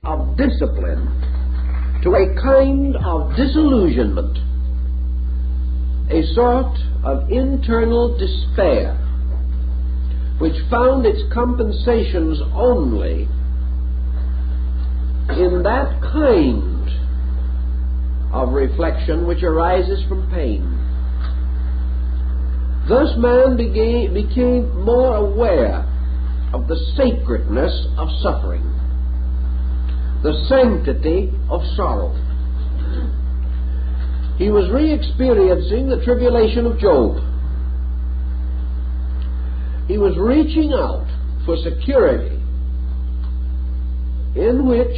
of discipline to a kind of disillusionment, a sort of internal despair, which found its compensations only in that kind of reflection which arises from pain. Thus man became more aware of the sacredness of suffering, the sanctity of sorrow. He was re-experiencing the tribulation of Job. He was reaching out for security in which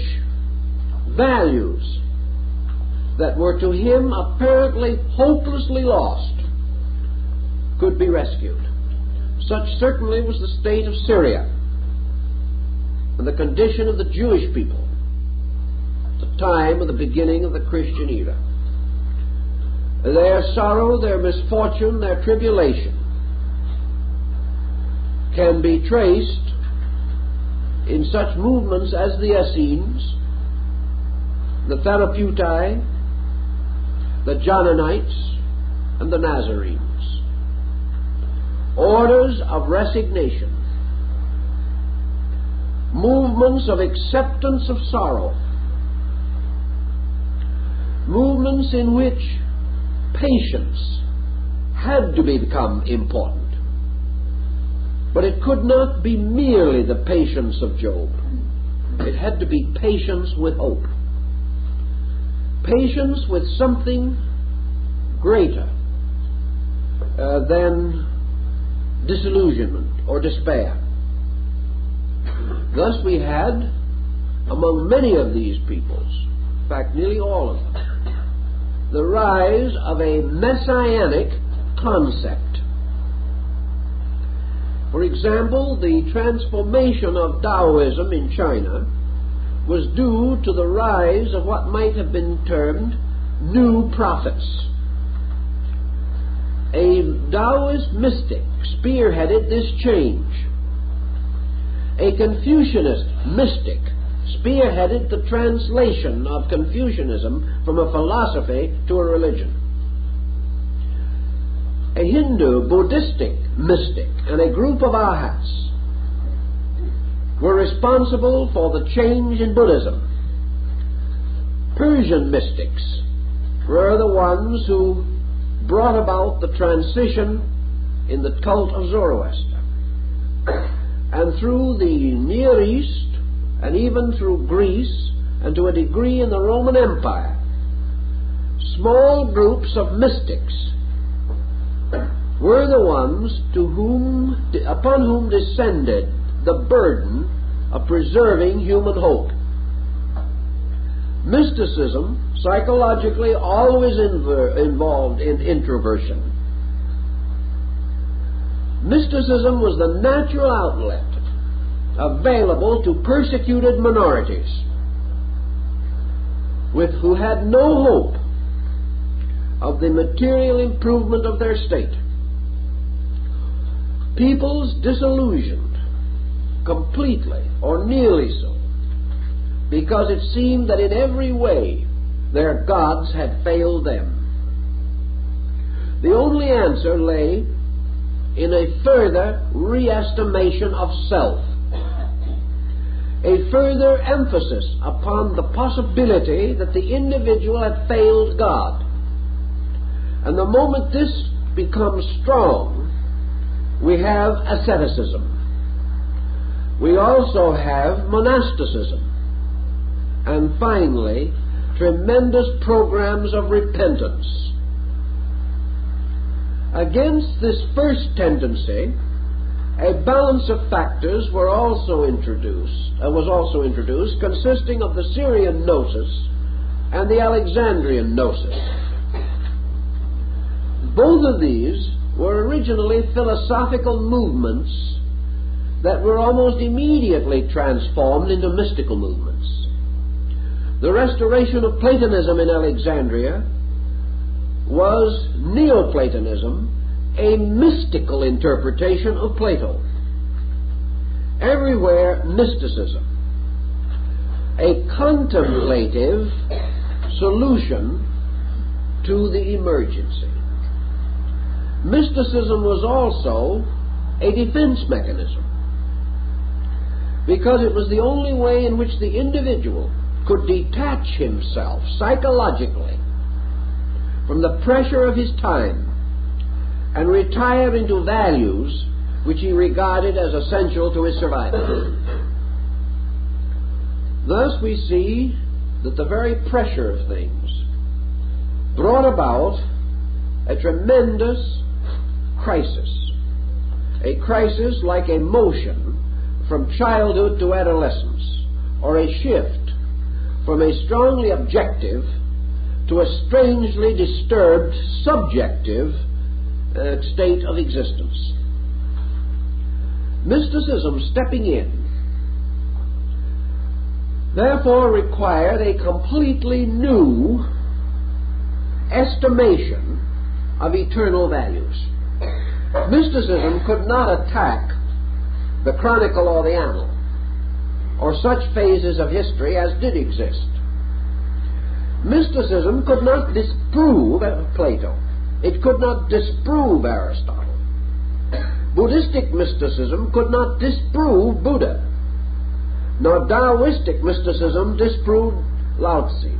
values that were to him apparently hopelessly lost could be rescued. Such certainly was the state of Syria and the condition of the Jewish people at the time of the beginning of the Christian era. Their sorrow, their misfortune, their tribulation can be traced in such movements as the Essenes, the Therapeutae, the Johnanites, and the Nazarenes. Orders of resignation, movements of acceptance of sorrow, movements in which patience had to become important. But it could not be merely the patience of Job. It had to be patience with hope. Patience with something greater than disillusionment or despair. Thus we had, among many of these peoples, in fact nearly all of them, the rise of a messianic concept. For example, the transformation of Taoism in China was due to the rise of what might have been termed new prophets. A Taoist mystic spearheaded this change. A Confucianist mystic spearheaded the translation of Confucianism from a philosophy to a religion. A Hindu Buddhistic mystic and a group of arhats were responsible for the change in Buddhism. Persian mystics were the ones who brought about the transition in the cult of Zoroaster. And through the Near East, and even through Greece, and to a degree in the Roman Empire, small groups of mystics were the ones upon whom descended the burden of preserving human hope. Mysticism, psychologically, always involved in introversion. Mysticism was the natural outlet available to persecuted minorities who had no hope of the material improvement of their state. Peoples disillusioned completely, or nearly so, because it seemed that in every way their gods had failed them. The only answer lay in a further reestimation of self, a further emphasis upon the possibility that the individual had failed God. And the moment this becomes strong, we have asceticism. We also have monasticism. And finally, tremendous programs of repentance. Against this first tendency, a balance of factors was also introduced, consisting of the Syrian gnosis and the Alexandrian gnosis. Both of these were originally philosophical movements that were almost immediately transformed into mystical movements. The restoration of Platonism in Alexandria was Neoplatonism, a mystical interpretation of Plato. Everywhere mysticism. a contemplative solution to the emergency. Mysticism was also a defense mechanism, because it was the only way in which the individual could detach himself psychologically from the pressure of his time and retire into values which he regarded as essential to his survival. Thus we see that the very pressure of things brought about a tremendous crisis, a crisis like a motion from childhood to adolescence, or a shift from a strongly objective to a strangely disturbed subjective state of existence. Mysticism stepping in therefore required a completely new estimation of eternal values. Mysticism could not attack the chronicle or the annal, or such phases of history as did exist. Mysticism could not disprove Plato. It could not disprove Aristotle. Buddhistic mysticism could not disprove Buddha, nor Taoistic mysticism disprove Lao Tzu.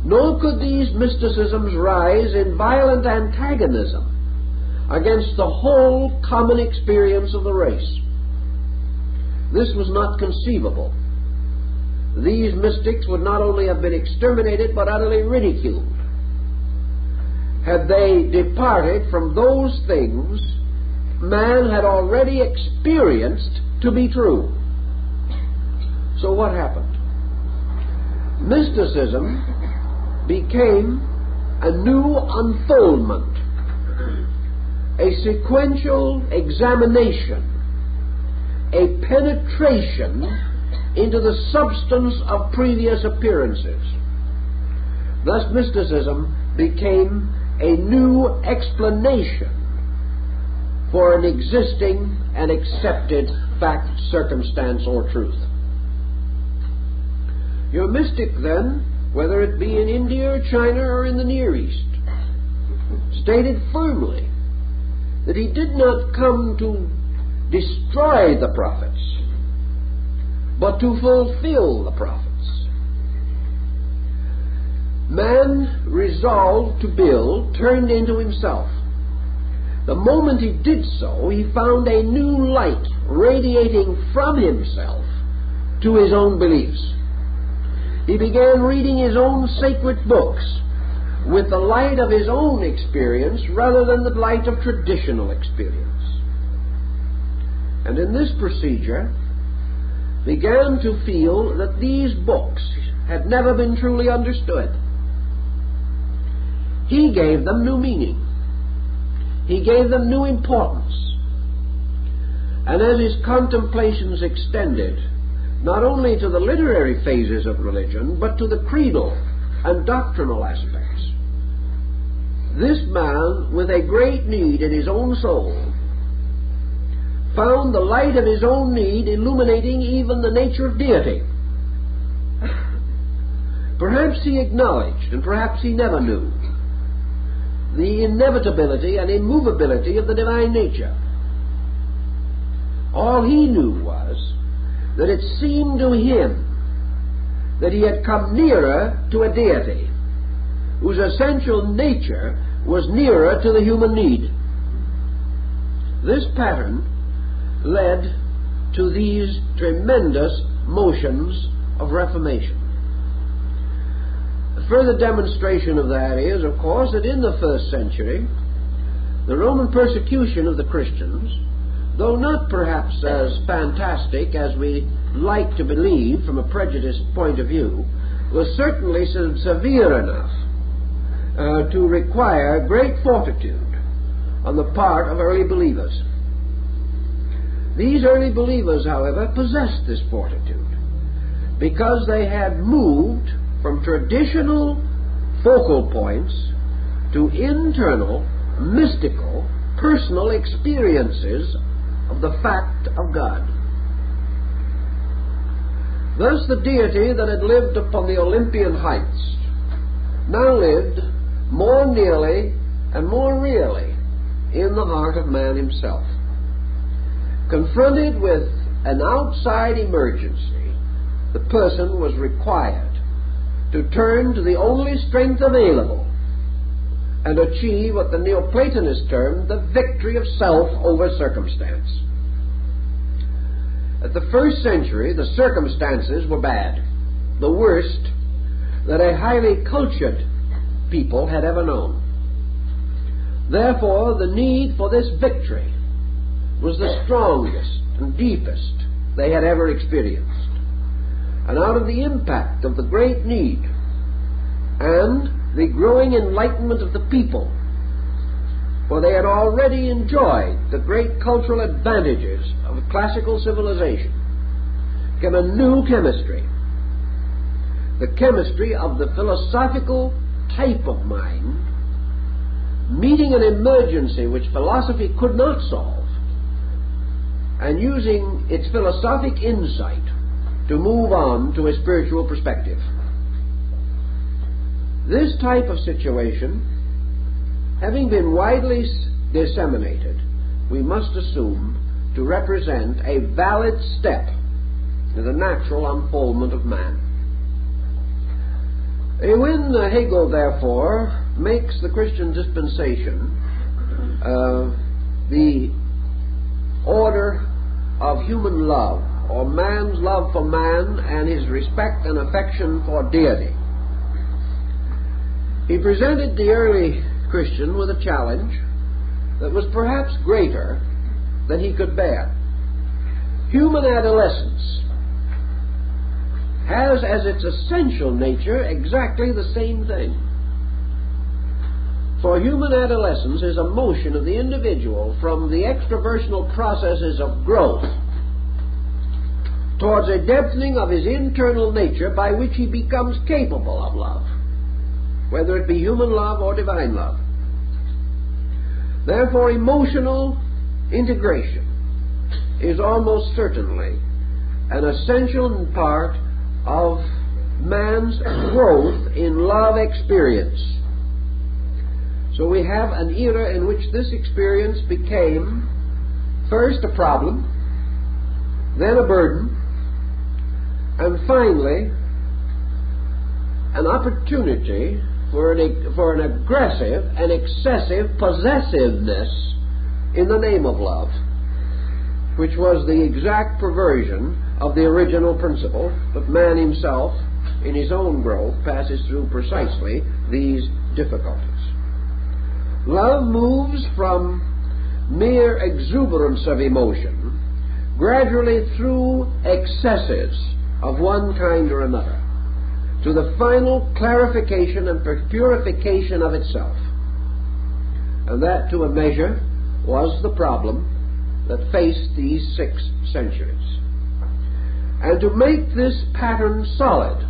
Nor could these mysticisms rise in violent antagonism against the whole common experience of the race. This was not conceivable. These mystics would not only have been exterminated, but utterly ridiculed, had they departed from those things man had already experienced to be true. So what happened? Mysticism became a new unfoldment, a sequential examination, a penetration into the substance of previous appearances. Thus mysticism became a new explanation for an existing and accepted fact, circumstance, or truth. Your mystic, then, whether it be in India or China or in the Near East, stated firmly that he did not come to destroy the prophets, but to fulfill the prophets. Man resolved to build turned into himself. The moment he did so, he found a new light radiating from himself to his own beliefs. He began reading his own sacred books with the light of his own experience rather than the light of traditional experience. And in this procedure, began to feel that these books had never been truly understood. He gave them new meaning. He gave them new importance. And as his contemplations extended, not only to the literary phases of religion, but to the creedal and doctrinal aspects, this man, with a great need in his own soul, found the light of his own need illuminating even the nature of deity. Perhaps he acknowledged, and perhaps he never knew, the inevitability and immovability of the divine nature. All he knew was that it seemed to him that he had come nearer to a deity whose essential nature was nearer to the human need. This pattern led to these tremendous motions of reformation. A further demonstration of that is, of course, that in the first century, the Roman persecution of the Christians, though not perhaps as fantastic as we like to believe from a prejudiced point of view, was certainly severe enough to require great fortitude on the part of early believers. These early believers, however, possessed this fortitude because they had moved from traditional focal points to internal, mystical, personal experiences of the fact of God. Thus the deity that had lived upon the Olympian heights now lived more nearly and more really in the heart of man himself. Confronted with an outside emergency, the person was required to turn to the only strength available and achieve what the Neoplatonists termed the victory of self over circumstance. At the first century, the circumstances were bad, the worst that a highly cultured people had ever known. Therefore, the need for this victory was the strongest and deepest they had ever experienced. And out of the impact of the great need and the growing enlightenment of the people, for they had already enjoyed the great cultural advantages of classical civilization, came a new chemistry, the chemistry of the philosophical type of mind, meeting an emergency which philosophy could not solve, and using its philosophic insight to move on to a spiritual perspective. This type of situation, having been widely disseminated, we must assume to represent a valid step in the natural unfoldment of man. When Hegel, therefore, makes the Christian dispensation the order of human love, or man's love for man and his respect and affection for deity, he presented the early Christian with a challenge that was perhaps greater than he could bear. Human adolescence has as its essential nature exactly the same thing. For human adolescence is a motion of the individual from the extraversional processes of growth towards a depthening of his internal nature by which he becomes capable of love, whether it be human love or divine love. Therefore, emotional integration is almost certainly an essential part of man's growth in love experience. So we have an era in which this experience became first a problem, then a burden, and finally an opportunity for an aggressive and excessive possessiveness in the name of love, which was the exact perversion of the original principle, but man himself, in his own growth, passes through precisely these difficulties. Love moves from mere exuberance of emotion gradually through excesses of one kind or another to the final clarification and purification of itself. And that, to a measure, was the problem that faced these 6 centuries. And to make this pattern solid,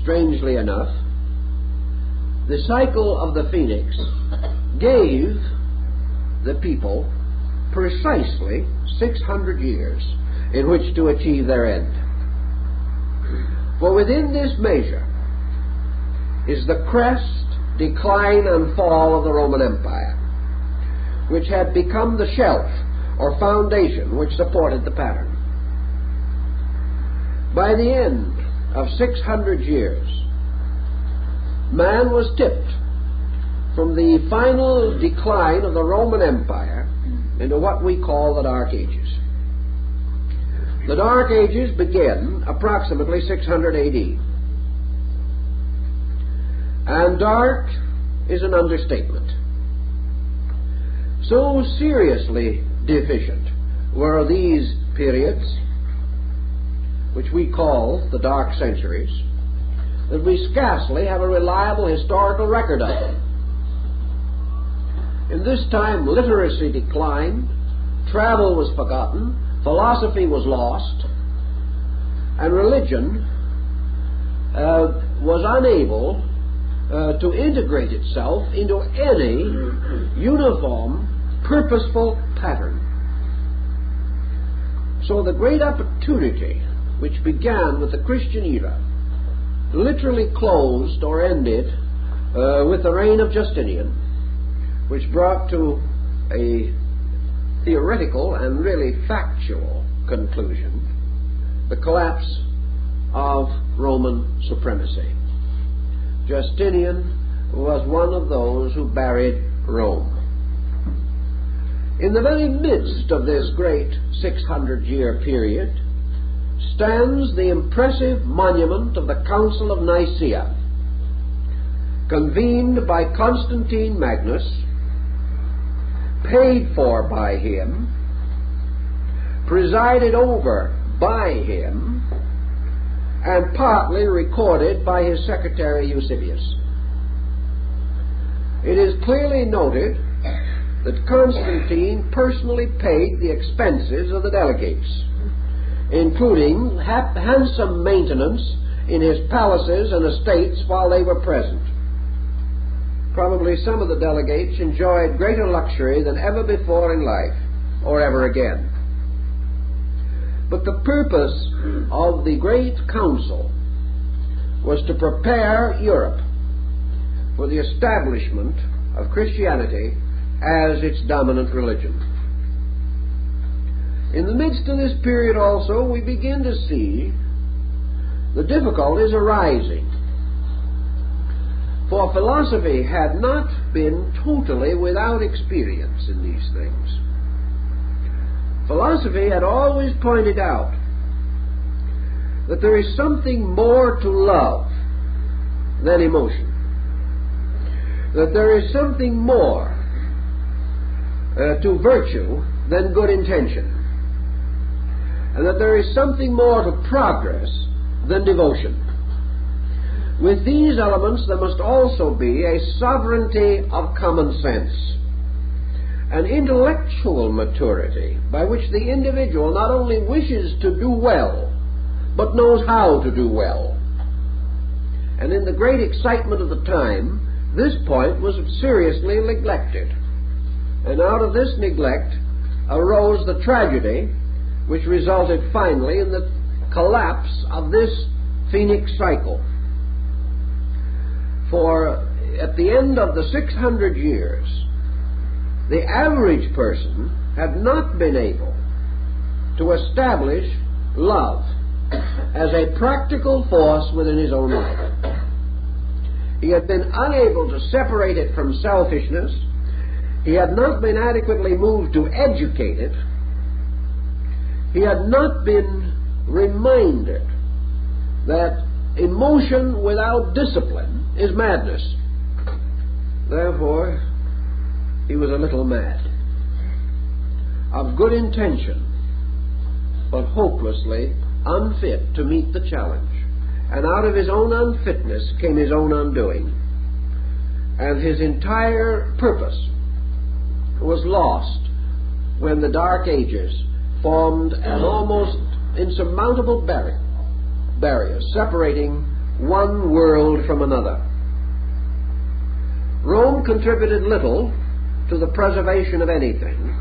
strangely enough, the cycle of the Phoenix gave the people precisely 600 years in which to achieve their end. For within this measure is the crest, decline, and fall of the Roman Empire, which had become the shelf or foundation which supported the pattern. By the end of 600 years, man was tipped from the final decline of the Roman Empire into what we call the Dark Ages. The Dark Ages begin approximately 600 AD. And dark is an understatement. So seriously deficient were these periods, which we call the Dark Centuries, that we scarcely have a reliable historical record of them. In this time, literacy declined, travel was forgotten, philosophy was lost, and religion was unable to integrate itself into any uniform, purposeful pattern. So the great opportunity which began with the Christian era literally closed or ended with the reign of Justinian, which brought to a theoretical and really factual conclusion the collapse of Roman supremacy. Justinian was one of those who buried Rome. In the very midst of this great 600-year period stands the impressive monument of the Council of Nicaea, convened by Constantine Magnus, paid for by him, presided over by him, and partly recorded by his secretary Eusebius. It is clearly noted that Constantine personally paid the expenses of the delegates, including handsome maintenance in his palaces and estates while they were present. Probably some of the delegates enjoyed greater luxury than ever before in life, or ever again. But the purpose of the great council was to prepare Europe for the establishment of Christianity as its dominant religion. In the midst of this period also, we begin to see the difficulties arising. For philosophy had not been totally without experience in these things. Philosophy had always pointed out that there is something more to love than emotion, that there is something more to virtue than good intention, and that there is something more to progress than devotion. With these elements there must also be a sovereignty of common sense, an intellectual maturity by which the individual not only wishes to do well, but knows how to do well. And in the great excitement of the time, this point was seriously neglected. And out of this neglect arose the tragedy which resulted finally in the collapse of this Phoenix cycle. For at the end of the 600 years, the average person had not been able to establish love as a practical force within his own life. He had been unable to separate it from selfishness. He had not been adequately moved to educate it. He had not been reminded that emotion without discipline is madness. Therefore, he was a little mad, of good intention, but hopelessly unfit to meet the challenge. And out of his own unfitness came his own undoing. And his entire purpose was lost when the Dark Ages formed an almost insurmountable barrier separating one world from another. Rome contributed little to the preservation of anything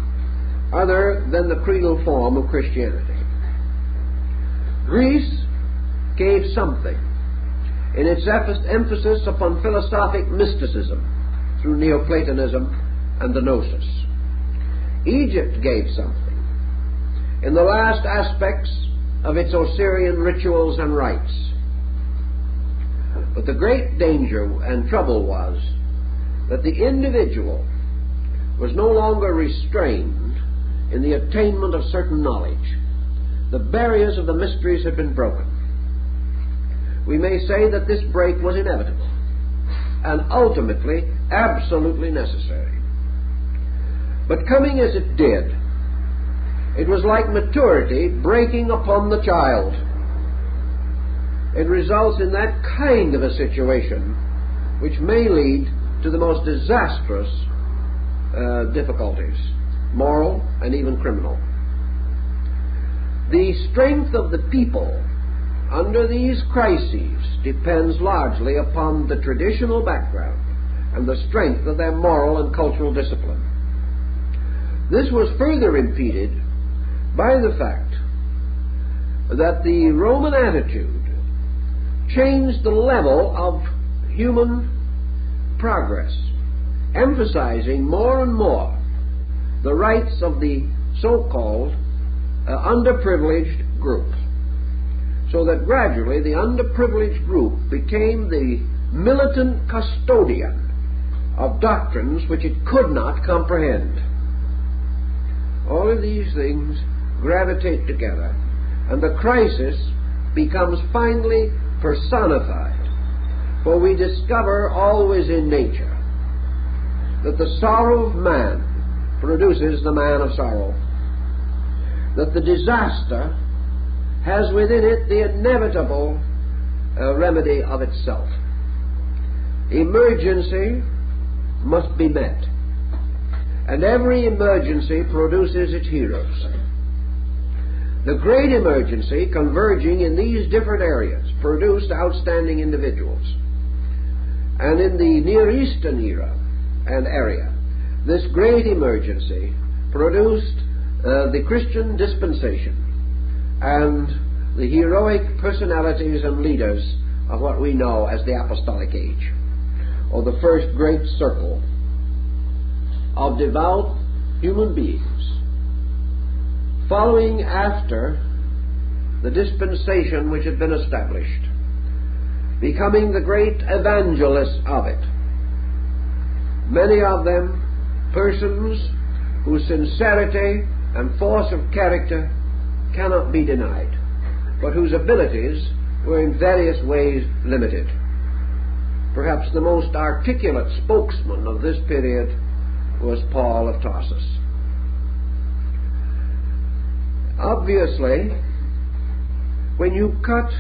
other than the creedal form of Christianity. Greece gave something in its emphasis upon philosophic mysticism through Neoplatonism and the Gnosis. Egypt gave something in the last aspects of its Osirian rituals and rites. But the great danger and trouble was that the individual was no longer restrained in the attainment of certain knowledge. The barriers of the mysteries had been broken. We may say that this break was inevitable and ultimately absolutely necessary. But coming as it did, it was like maturity breaking upon the child. It results in that kind of a situation which may lead to the most disastrous difficulties, moral and even criminal. The strength of the people under these crises depends largely upon the traditional background and the strength of their moral and cultural discipline. This was further impeded by the fact that the Roman attitude changed the level of human progress, emphasizing more and more the rights of the so-called underprivileged group, so that gradually the underprivileged group became the militant custodian of doctrines which it could not comprehend. All of these things gravitate together, and the crisis becomes finally personified, for we discover always in nature that the sorrow of man produces the man of sorrow, that the disaster has within it the inevitable remedy of itself. Emergency must be met, and every emergency produces its heroes. The great emergency, converging in these different areas, produced outstanding individuals. And in the Near Eastern era and area, this great emergency produced the Christian dispensation and the heroic personalities and leaders of what we know as the Apostolic Age, or the first great circle of devout human beings following after the dispensation which had been established, becoming the great evangelists of it. Many of them persons whose sincerity and force of character cannot be denied, but whose abilities were in various ways limited. Perhaps the most articulate spokesman of this period was Paul of Tarsus. Obviously, when you cut,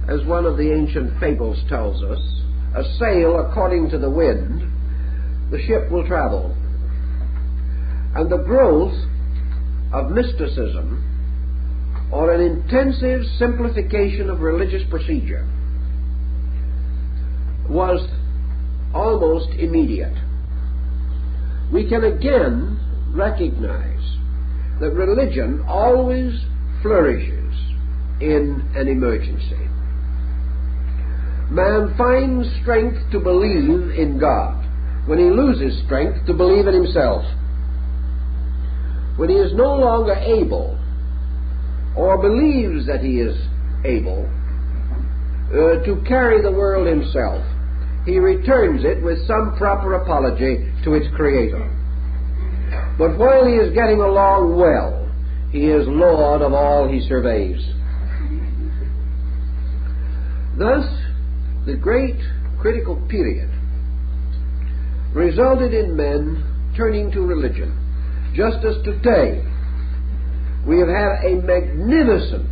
as one of the ancient fables tells us, a sail according to the wind, the ship will travel. And the growth of mysticism, or an intensive simplification of religious procedure, was almost immediate. We can again recognize that religion always flourishes in an emergency. Man finds strength to believe in God when he loses strength to believe in himself. When he is no longer able, or believes that he is able, to carry the world himself, he returns it with some proper apology to its Creator. But while he is getting along well, he is Lord of all he surveys. Thus, the great critical period resulted in men turning to religion, just as today we have had a magnificent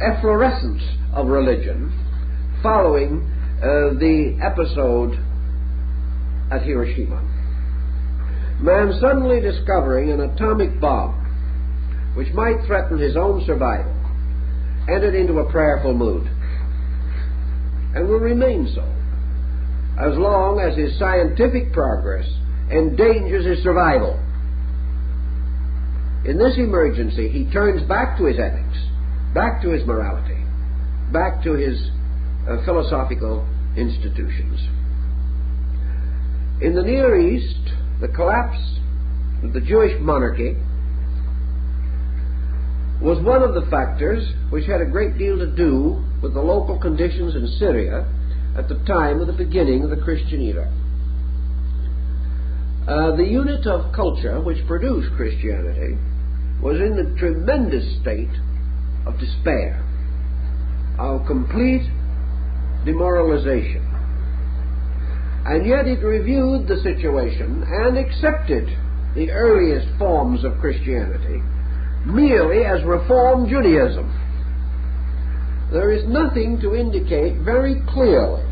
efflorescence of religion following the episode at Hiroshima. Man suddenly discovering an atomic bomb which might threaten his own survival entered into a prayerful mood, and will remain so as long as his scientific progress endangers his survival. In this emergency, he turns back to his ethics, back to his morality, back to his philosophical institutions. In the Near East, the collapse of the Jewish monarchy was one of the factors which had a great deal to do with the local conditions in Syria at the time of the beginning of the Christian era. The unit of culture which produced Christianity was in a tremendous state of despair, of complete demoralization. And yet it reviewed the situation and accepted the earliest forms of Christianity merely as Reform Judaism. There is nothing to indicate very clearly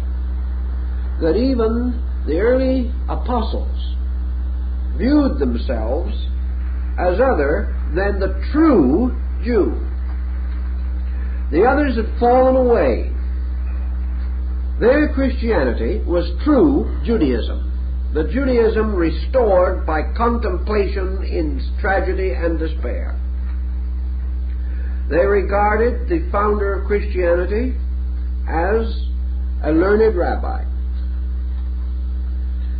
that even the early apostles viewed themselves as other than the true Jew. The others had fallen away. Their Christianity was true Judaism, the Judaism restored by contemplation in tragedy and despair. They regarded the founder of Christianity as a learned rabbi,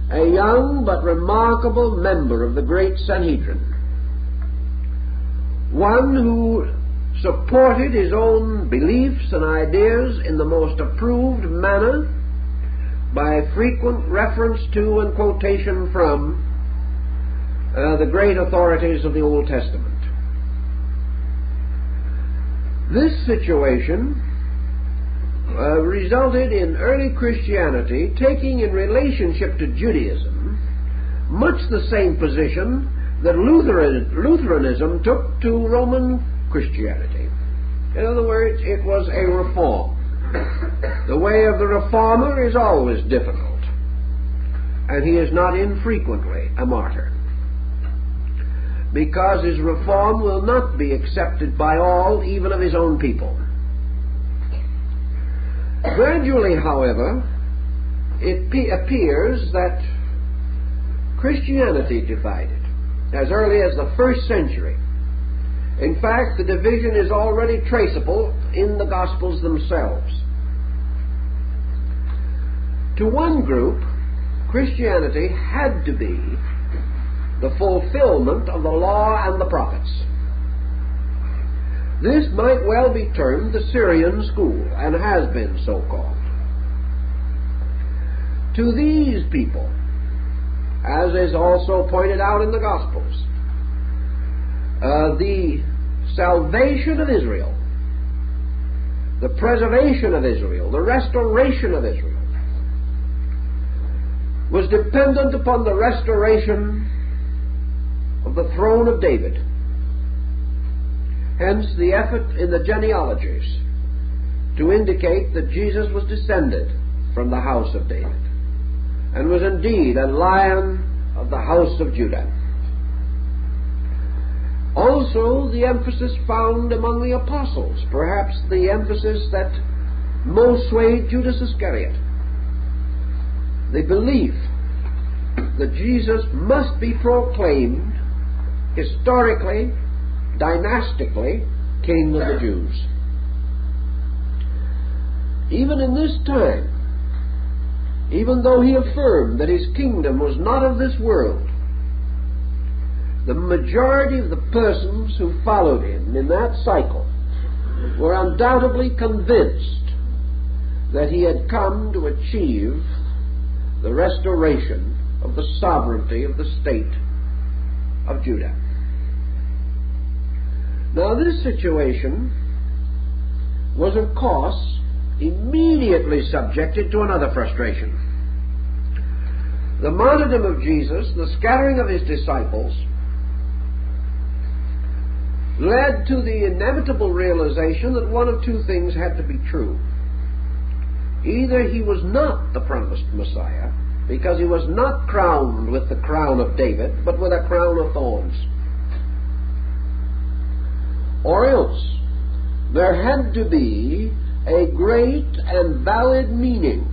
a young but remarkable member of the great Sanhedrin, one who supported his own beliefs and ideas in the most approved manner by frequent reference to and quotation from the great authorities of the Old Testament. This situation resulted in early Christianity taking in relationship to Judaism much the same position that Lutheranism took to Roman Christianity. In other words, it was a reform. The way of the reformer is always difficult, and he is not infrequently a martyr, because his reform will not be accepted by all, even of his own people. Gradually, however, it appears that Christianity divided as early as the 1st century. In fact, the division is already traceable in the Gospels themselves. To one group, Christianity had to be the fulfillment of the law and the prophets. This might well be termed the Syrian school, and has been so called. To these people, as is also pointed out in the Gospels, the salvation of Israel, the preservation of Israel, the restoration of Israel, was dependent upon the restoration of the throne of David. Hence the effort in the genealogies to indicate that Jesus was descended from the house of David, and was indeed a lion of the house of Judah. Also, the emphasis found among the apostles, perhaps the emphasis that most swayed Judas Iscariot, the belief that Jesus must be proclaimed historically, dynastically, King of the Jews. Even in this time, even though he affirmed that his kingdom was not of this world, the majority of the persons who followed him in that cycle were undoubtedly convinced that he had come to achieve the restoration of the sovereignty of the state of Judah. Now, this situation was, of course, immediately subjected to another frustration. The martyrdom of Jesus, the scattering of his disciples, led to the inevitable realization that one of two things had to be true. Either he was not the promised Messiah, because he was not crowned with the crown of David, but with a crown of thorns. Or else there had to be a great and valid meaning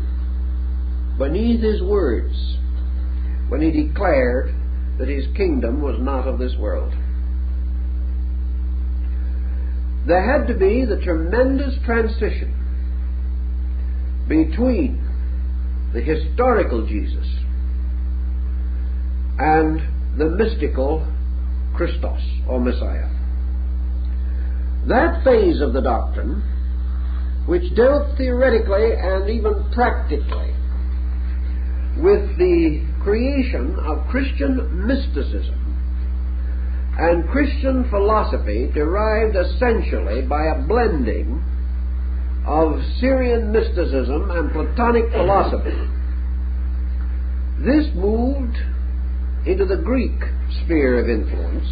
beneath his words when he declared that his kingdom was not of this world. There had to be the tremendous transition between the historical Jesus and the mystical Christos, or Messiah. That phase of the doctrine, which dealt theoretically and even practically with the creation of Christian mysticism and Christian philosophy, derived essentially by a blending of Syrian mysticism and Platonic philosophy. This moved into the Greek sphere of influence,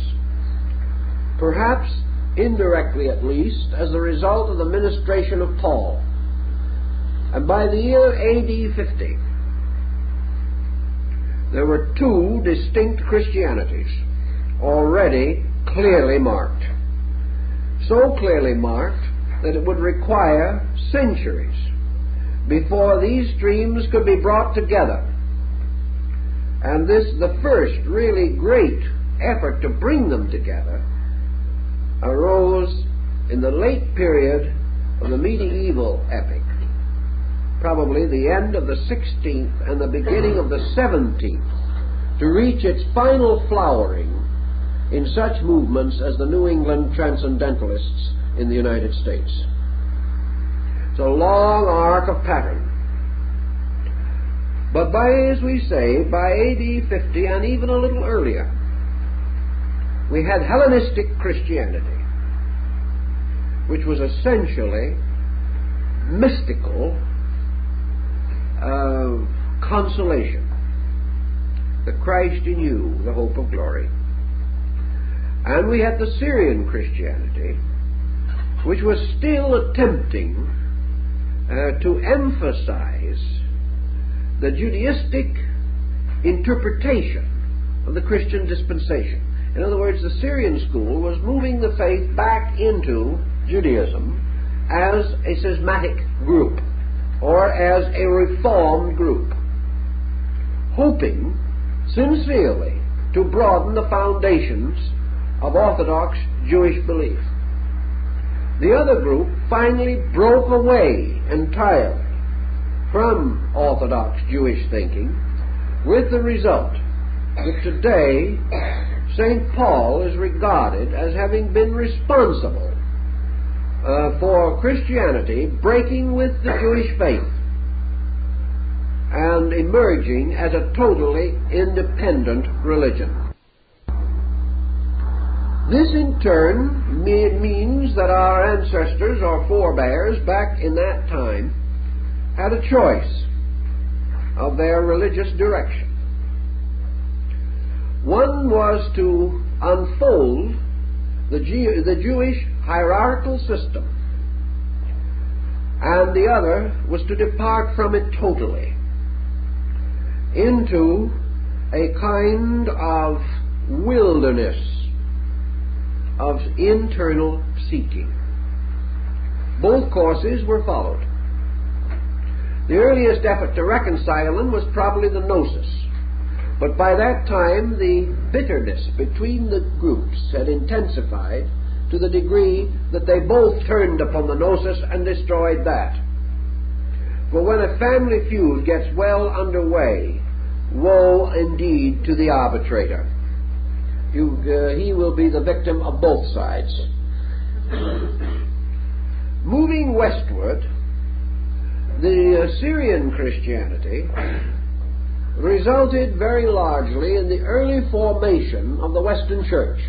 perhaps indirectly at least, as a result of the ministration of Paul. And by the year AD 50, there were two distinct Christianities already clearly marked. So clearly marked that it would require centuries before these streams could be brought together. And this, the first really great effort to bring them together, arose in the late period of the medieval epoch, probably the end of the 16th and the beginning of the 17th, to reach its final flowering in such movements as the New England Transcendentalists in the United States. It's a long arc of pattern. But by, as we say, by AD 50 and even a little earlier, we had Hellenistic Christianity, which was essentially mystical consolation. The Christ in you, the hope of glory. And we had the Syrian Christianity, which was still attempting to emphasize the Judaistic interpretation of the Christian dispensation. In other words, the Syrian school was moving the faith back into Judaism as a schismatic group or as a reformed group, hoping sincerely to broaden the foundations of Orthodox Jewish belief. The other group finally broke away entirely from Orthodox Jewish thinking, with the result that today St. Paul is regarded as having been responsible for Christianity breaking with the Jewish faith and emerging as a totally independent religion. This in turn means that our ancestors or forebears back in that time had a choice of their religious direction. One was to unfold the Jewish hierarchical system, and the other was to depart from it totally into a kind of wilderness of internal seeking. Both courses were followed. The earliest effort to reconcile them was probably the Gnosis, but by that time the bitterness between the groups had intensified to the degree that they both turned upon the Gnosis and destroyed that. For when a family feud gets well underway, woe indeed to the arbitrator. He will be the victim of both sides. Moving westward, the Syrian Christianity resulted very largely in the early formation of the Western Church.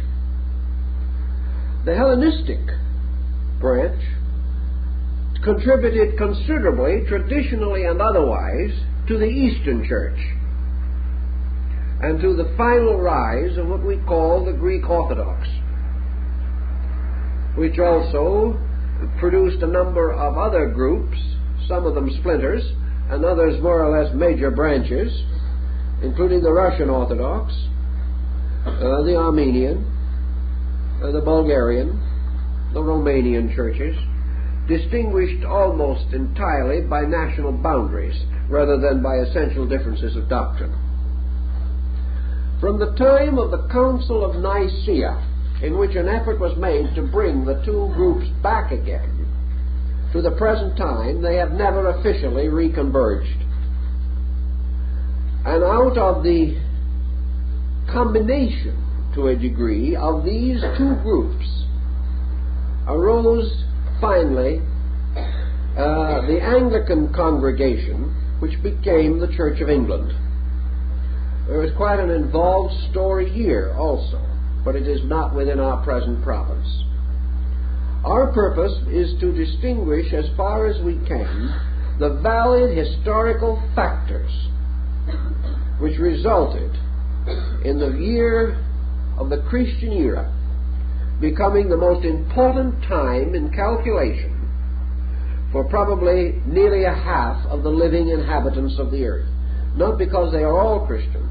The Hellenistic branch contributed considerably, traditionally and otherwise, to the Eastern Church and to the final rise of what we call the Greek Orthodox, which also produced a number of other groups, some of them splinters, and others more or less major branches, including the Russian Orthodox, the Armenian, the Bulgarian, the Romanian churches, distinguished almost entirely by national boundaries rather than by essential differences of doctrine. From the time of the Council of Nicaea, in which an effort was made to bring the two groups back again, to the present time, they have never officially reconverged. And out of the combination, to a degree, of these two groups arose finally the Anglican congregation, which became the Church of England. There is quite an involved story here also, but it is not within our present province. Our purpose is to distinguish as far as we can the valid historical factors which resulted in the year of the Christian era becoming the most important time in calculation for probably nearly a half of the living inhabitants of the earth. Not because they are all Christian,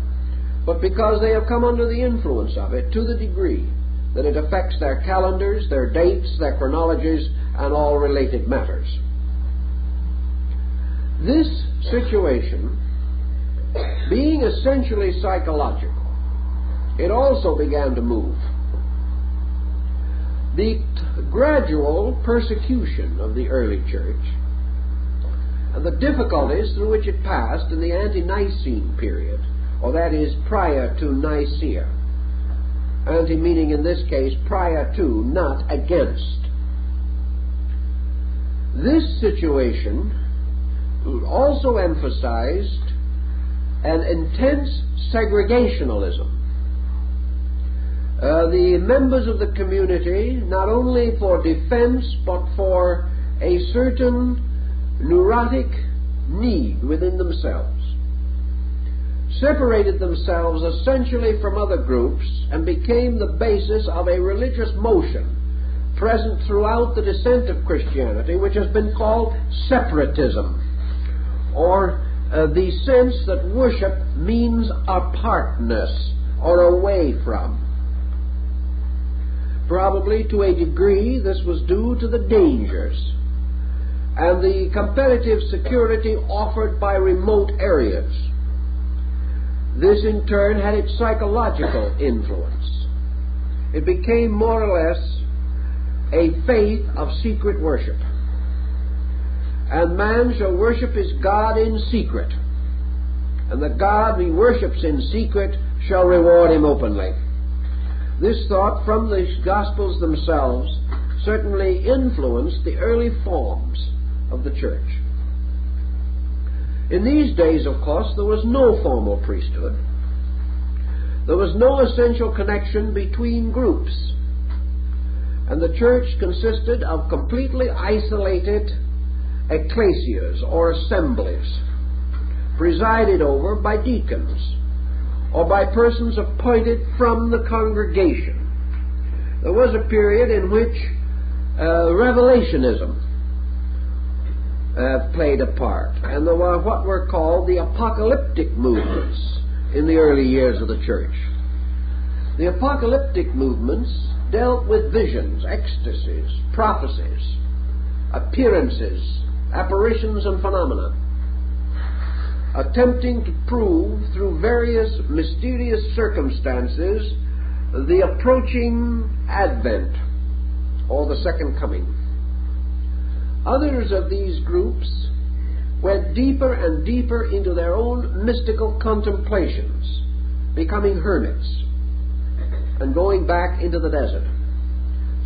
but because they have come under the influence of it to the degree that it affects their calendars, their dates, their chronologies, and all related matters. This situation, being essentially psychological, it also began to move. the gradual persecution of the early church and the difficulties through which it passed in the ante-Nicene period, or that is, prior to Nicaea. Ante meaning in this case prior to, not against. This situation also emphasized an intense segregationalism. The members of the community, not only for defense but for a certain neurotic need within themselves, separated themselves essentially from other groups and became the basis of a religious motion present throughout the descent of Christianity, which has been called separatism, or the sense that worship means apartness or away from. Probably to a degree this was due to the dangers and the competitive security offered by remote areas. This in turn had its psychological influence. It became more or less a faith of secret worship. And man shall worship his God in secret, and the God he worships in secret shall reward him openly. This thought from the Gospels themselves certainly influenced the early forms of the church. In these days, of course, there was no formal priesthood. There was no essential connection between groups, and the church consisted of completely isolated ecclesias or assemblies, presided over by deacons or by persons appointed from the congregation. There was a period in which revelationism played a part, and there were what were called the apocalyptic movements in the early years of the church. The apocalyptic movements dealt with visions, ecstasies, prophecies, appearances, apparitions, and phenomena, attempting to prove through various mysterious circumstances the approaching advent or the second coming. Others of these groups went deeper and deeper into their own mystical contemplations, becoming hermits and going back into the desert.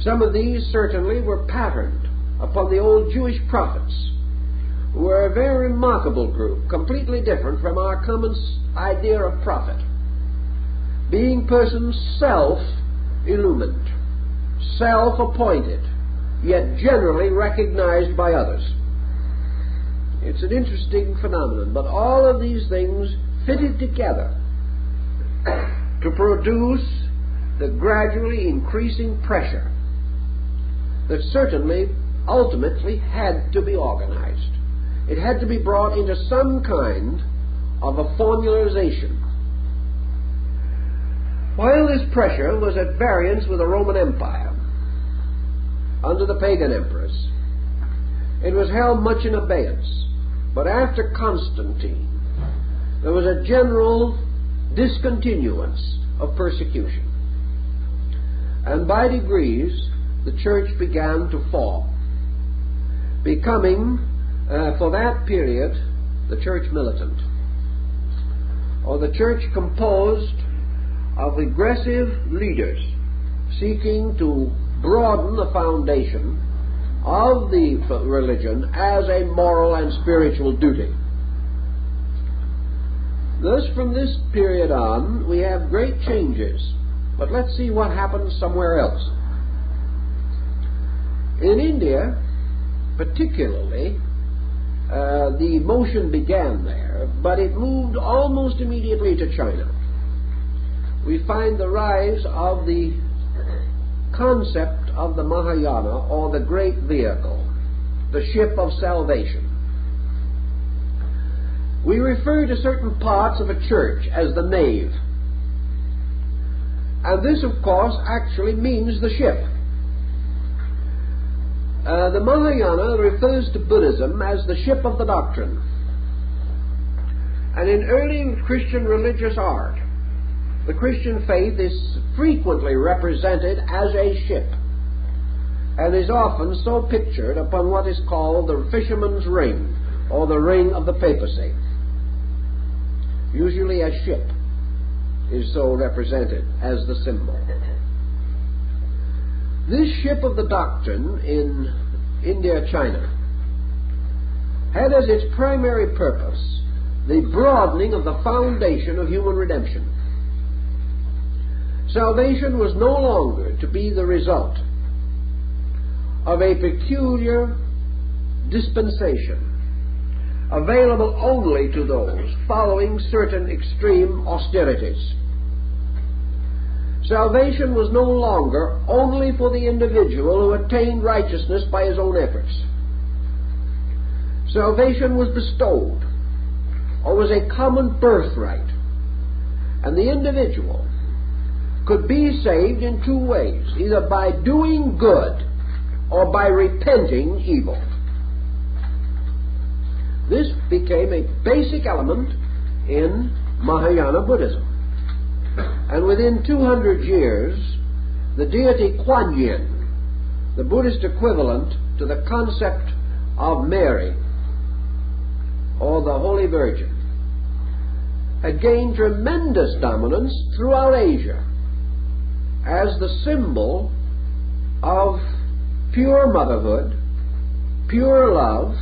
Some of these certainly were patterned upon the old Jewish prophets, who were a very remarkable group, completely different from our common idea of prophet, being persons self-illumined, self-appointed, yet generally recognized by others. It's an interesting phenomenon, but all of these things fitted together to produce the gradually increasing pressure that certainly ultimately had to be organized. It had to be brought into some kind of a formalization. While this pressure was at variance with the Roman Empire, under the pagan emperors, it was held much in abeyance. But after Constantine, there was a general discontinuance of persecution. And by degrees, the church began to fall, becoming, for that period, the church militant, or the church composed of aggressive leaders seeking to broaden the foundation of the religion as a moral and spiritual duty. Thus, from this period on, we have great changes. But let's see what happens somewhere else. In India, particularly, the motion began there, but it moved almost immediately to China. We find the rise of the concept of the Mahayana, or the great vehicle, the ship of salvation. We refer to certain parts of a church as the nave. And this, of course, actually means the ship. The Mahayana refers to Buddhism as the ship of the doctrine. And in early Christian religious art, the Christian faith is frequently represented as a ship. and is often so pictured upon what is called the fisherman's ring, or the ring of the papacy. Usually a ship is so represented as the symbol. This ship of the doctrine in India, China, had as its primary purpose the broadening of the foundation of human redemption. Salvation was no longer to be the result of a peculiar dispensation available only to those following certain extreme austerities. Salvation was no longer only for the individual who attained righteousness by his own efforts. Salvation was bestowed, or was a common birthright, and the individual could be saved in two ways, either by doing good or by repenting evil. This became a basic element in Mahayana Buddhism. And within 200 years, the deity Kuan Yin, the Buddhist equivalent to the concept of Mary, or the Holy Virgin, had gained tremendous dominance throughout Asia as the symbol of pure motherhood, pure love,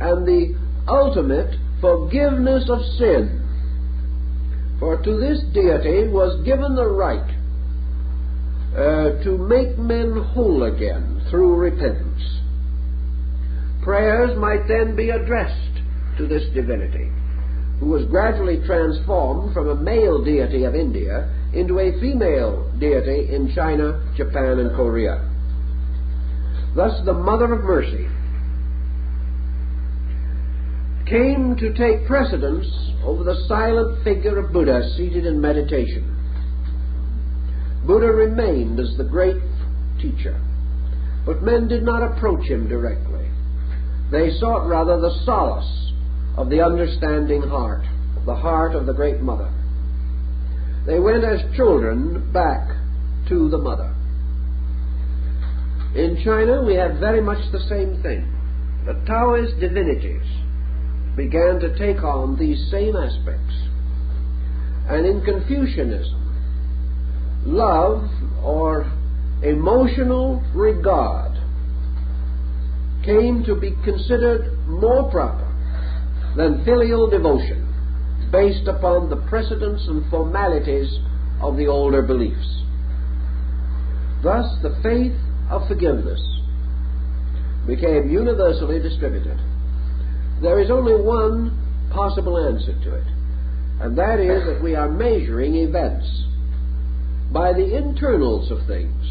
and the ultimate forgiveness of sin. For to this deity was given the right to make men whole again through repentance. Prayers might then be addressed to this divinity, who was gradually transformed from a male deity of India into a female deity in China, Japan, and Korea. Thus the Mother of Mercy came to take precedence over the silent figure of Buddha seated in meditation. Buddha remained as the great teacher, but men did not approach him directly. They sought rather the solace of the understanding heart, the heart of the Great Mother. They went as children back to the Mother. In China we have very much the same thing. The Taoist divinities began to take on these same aspects. And in Confucianism, love or emotional regard came to be considered more proper than filial devotion, based upon the precedents and formalities of the older beliefs. Thus the faith of forgiveness became universally distributed. There is only one possible answer to it, and that is that we are measuring events by the internals of things.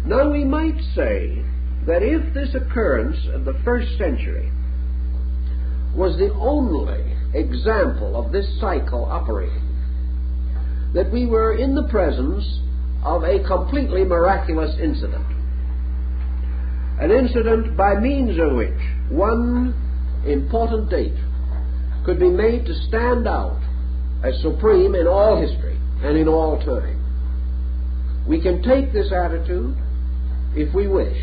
Now we might say that if this occurrence of the first century was the only example of this cycle operating, that we were in the presence of a completely miraculous incident, an incident by means of which one important date could be made to stand out as supreme in all history and in all time. We can take this attitude if we wish,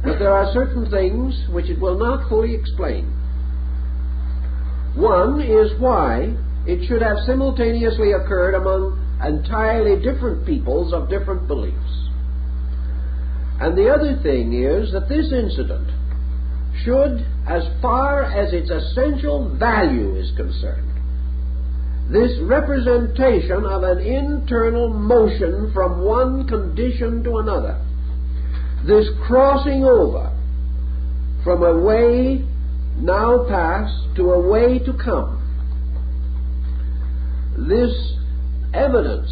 but there are certain things which it will not fully explain. One is why it should have simultaneously occurred among entirely different peoples of different beliefs. And the other thing is that this incident should, as far as its essential value is concerned, this representation of an internal motion from one condition to another, this crossing over from a way now past to a way to come, this evidence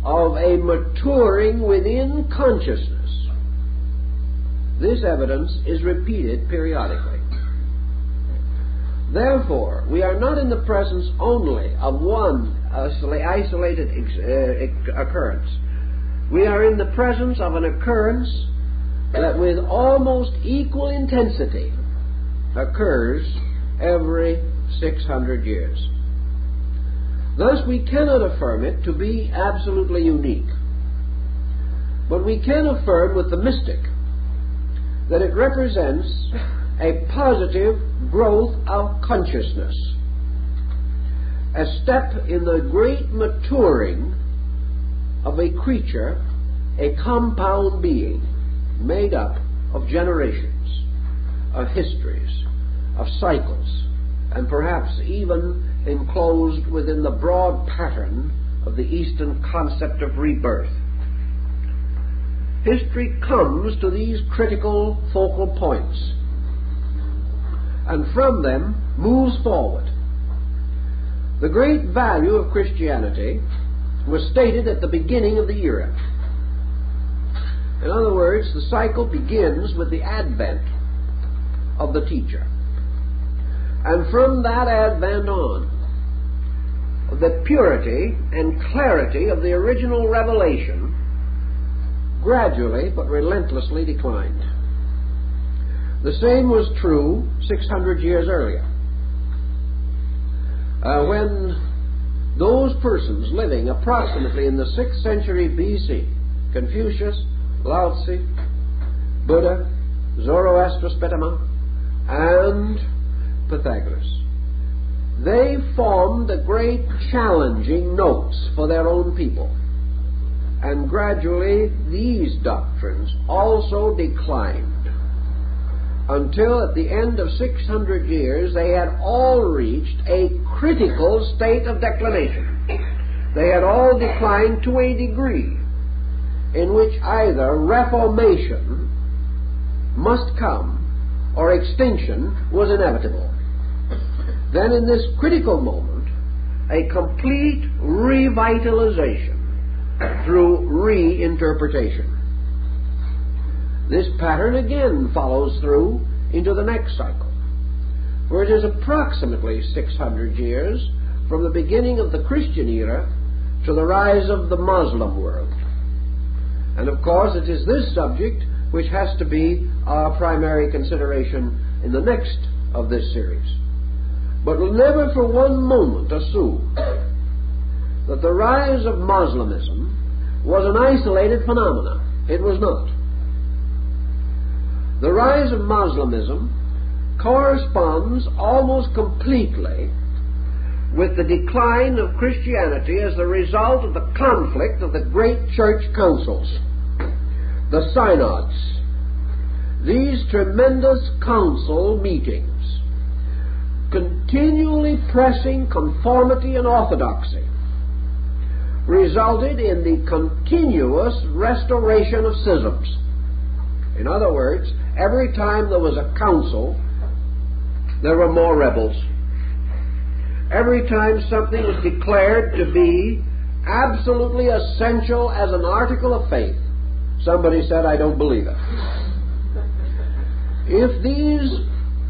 of a maturing within consciousness, this evidence is repeated periodically. Therefore, we are not in the presence only of one isolated occurrence. We are in the presence of an occurrence that with almost equal intensity occurs every 600 years. Thus we cannot affirm it to be absolutely unique. But But we can affirm with the mystic that it represents a positive growth of consciousness, a step in the great maturing of a creature, a compound being made up of generations, of histories, of cycles, and perhaps even enclosed within the broad pattern of the Eastern concept of rebirth. History comes to these critical focal points and from them moves forward. The great value of Christianity was stated at the beginning of the era. In other words, the cycle begins with the advent of the teacher. And from that advent on, the purity and clarity of the original revelation gradually but relentlessly declined. The same was true 600 years earlier, when those persons living approximately in the 6th century BC, Confucius, Lao Tzu, Buddha, Zoroaster, Spetama, and Pythagoras, they formed the great challenging notes for their own people. And gradually these doctrines also declined until at the end of 600 years they had all reached a critical state of declination. They had all declined to a degree in which either reformation must come or extinction was inevitable. Then in this critical moment, a complete revitalization through reinterpretation. This pattern again follows through into the next cycle, for it is approximately 600 years from the beginning of the Christian era to the rise of the Muslim world. And of course it is this subject which has to be our primary consideration in the next of this series. But we'll never for one moment assume that the rise of Muslimism was an isolated phenomenon. It was not. The rise of Muslimism corresponds almost completely with the decline of Christianity as the result of the conflict of the great church councils, the synods. These tremendous council meetings, continually pressing conformity and orthodoxy, resulted in the continuous restoration of schisms. In other words, every time there was a council, there were more rebels. Every time something was declared to be absolutely essential as an article of faith, somebody said, "I don't believe it." If these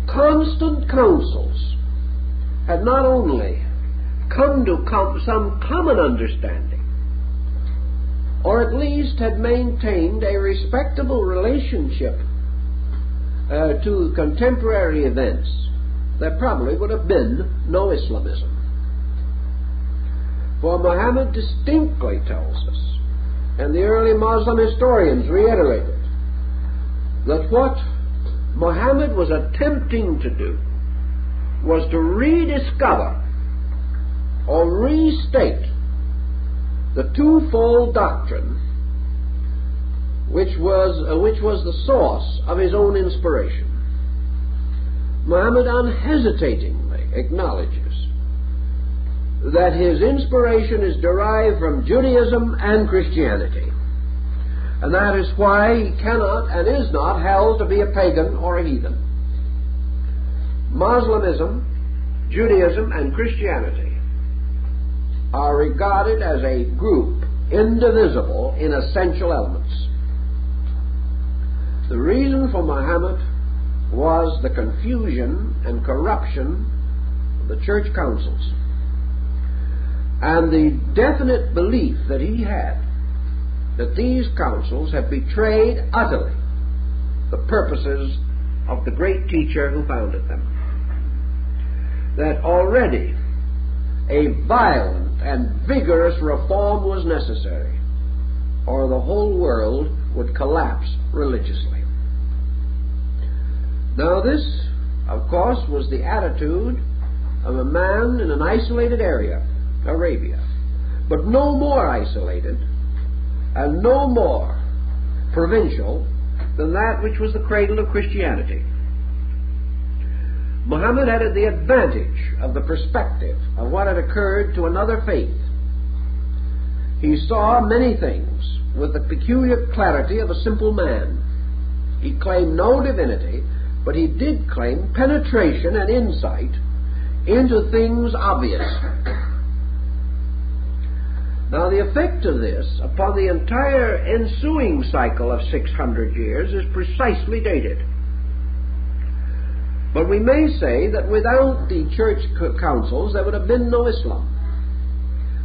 constant councils had not only come to some common understanding, or at least had maintained a respectable relationship to contemporary events, there probably would have been no Islamism. For Muhammad distinctly tells us, and the early Muslim historians reiterate it, that what Muhammad was attempting to do was to rediscover or restate the twofold doctrine which was the source of his own inspiration. Muhammad unhesitatingly acknowledges that his inspiration is derived from Judaism and Christianity, and that is why he cannot and is not held to be a pagan or a heathen. Muslimism, Judaism, and Christianity are regarded as a group indivisible in essential elements. The reason for Muhammad was the confusion and corruption of the church councils, and the definite belief that he had that these councils have betrayed utterly the purposes of the great teacher who founded them. That already a violent and vigorous reform was necessary. or the whole world would collapse religiously. Now this, of course, was the attitude of a man in an isolated area, Arabia, but no more isolated and no more provincial than that which was the cradle of Christianity. Muhammad had the advantage of the perspective of what had occurred to another faith. He saw many things with the peculiar clarity of a simple man. He claimed no divinity, but he did claim penetration and insight into things obvious. Now, the effect of this upon the entire ensuing cycle of 600 years is precisely dated. But we may say that without the church councils there would have been no Islam.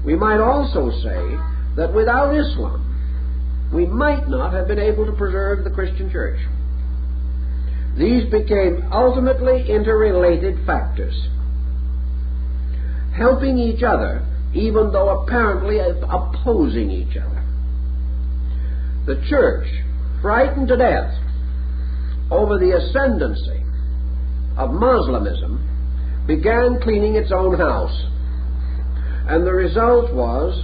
We might also say that without Islam we might not have been able to preserve the Christian church. These became ultimately interrelated factors, helping each other even though apparently opposing each other. The church, frightened to death over the ascendancy of Muslimism, began cleaning its own house, and the result was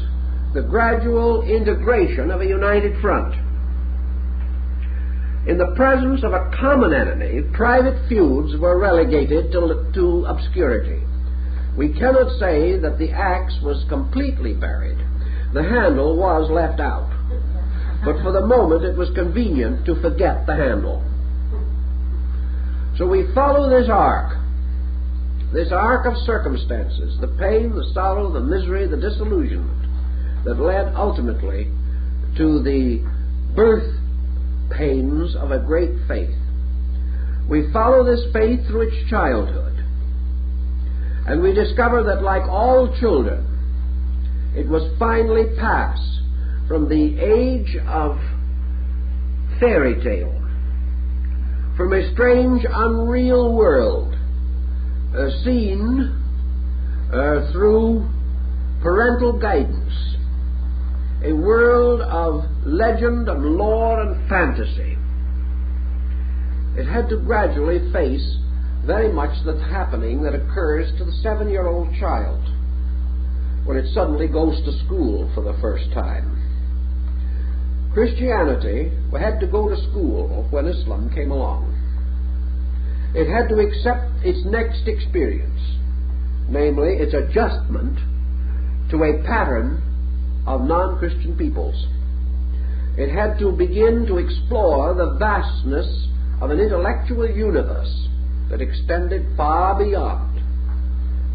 the gradual integration of a united front. In the presence of a common enemy, private feuds were relegated to obscurity. We cannot say that the axe was completely buried. The handle was left out. But for the moment it was convenient to forget the handle. So we follow this arc of circumstances, the pain, the sorrow, the misery, the disillusionment that led ultimately to the birth pains of a great faith. We follow this faith through its childhood, and we discover that, like all children, it was finally passed from the age of fairy tale, from a strange, unreal world, seen through parental guidance, a world of legend and lore and fantasy. It had to gradually face very much the happening that occurs to the 7-year-old child when it suddenly goes to school for the first time. Christianity had to go to school when Islam came along. It had to accept its next experience, namely its adjustment to a pattern of non-Christian peoples. It had to begin to explore the vastness of an intellectual universe that extended far beyond.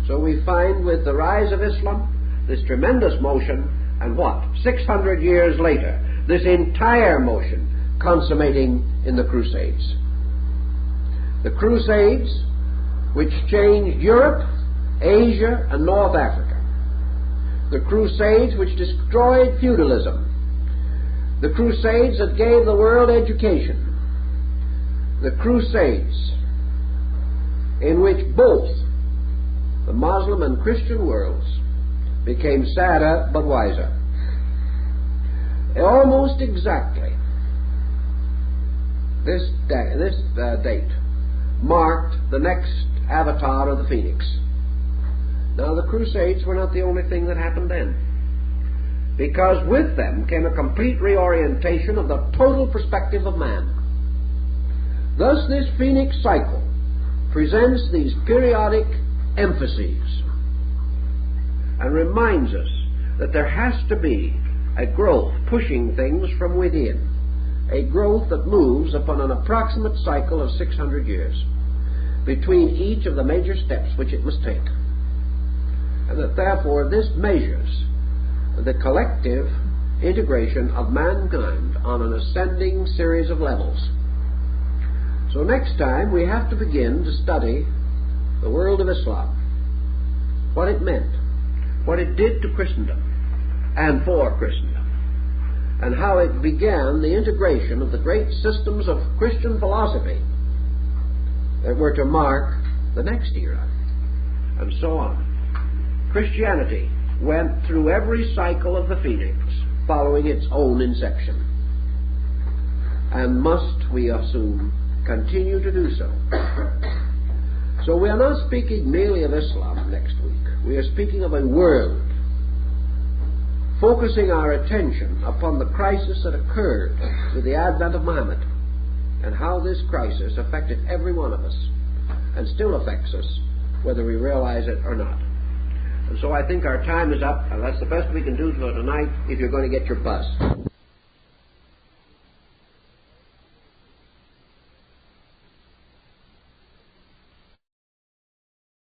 So we find with the rise of Islam this tremendous motion, and what? 600 years later, this entire motion consummating in the Crusades. The Crusades, which changed Europe, Asia, and North Africa. The Crusades which destroyed feudalism. The Crusades that gave the world education. The Crusades in which both the Muslim and Christian worlds became sadder but wiser. Almost exactly this date marked the next avatar of the Phoenix. Now, the Crusades were not the only thing that happened then, because with them came a complete reorientation of the total perspective of man. Thus, this Phoenix cycle presents these periodic emphases and reminds us that there has to be a growth pushing things from within, a growth that moves upon an approximate cycle of 600 years between each of the major steps which it must take, and that therefore this measures the collective integration of mankind on an ascending series of levels. So next time we have to begin to study the world of Islam, what it meant, what it did to Christendom and for Christendom, and how it began the integration of the great systems of Christian philosophy that were to mark the next era, and so on. Christianity went through every cycle of the Phoenix, following its own inception, and must, we assume, continue to do so. So we are not speaking merely of Islam next week. We are speaking of a world, focusing our attention upon the crisis that occurred with the advent of Muhammad, and how this crisis affected every one of us, and still affects us, whether we realize it or not. And so I think our time is up, and that's the best we can do for tonight if you're going to get your bus.